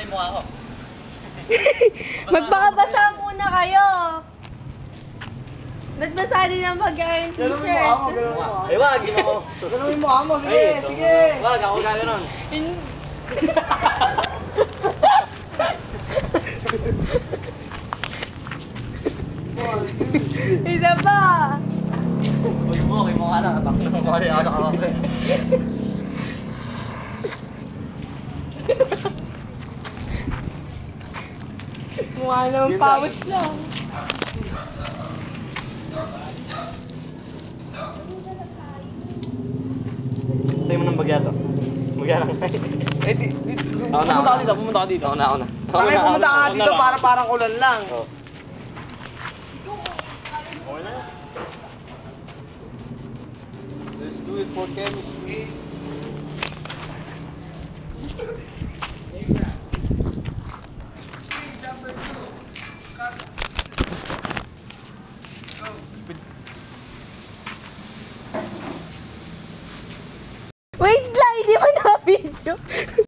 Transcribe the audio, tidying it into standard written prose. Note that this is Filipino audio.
yung mukha ko. Magpakabasa muna kayo. Ba't basa din ang pag-iron t-shirt? Ay, wag! Ganun yung mukha mo, sige, sige. Wag, ako gano'n. Isa pa! Uy mo, kay mukha lang. Atak mo kaya ako. Mukha naman pawis lang. Sa'yo mo ng bagya to. Bagya lang. Pumunta ka dito. Ako na. Bakit pumunta ka dito para parang ulan lang? Oo. Okay na yan. Let's do it for chemistry.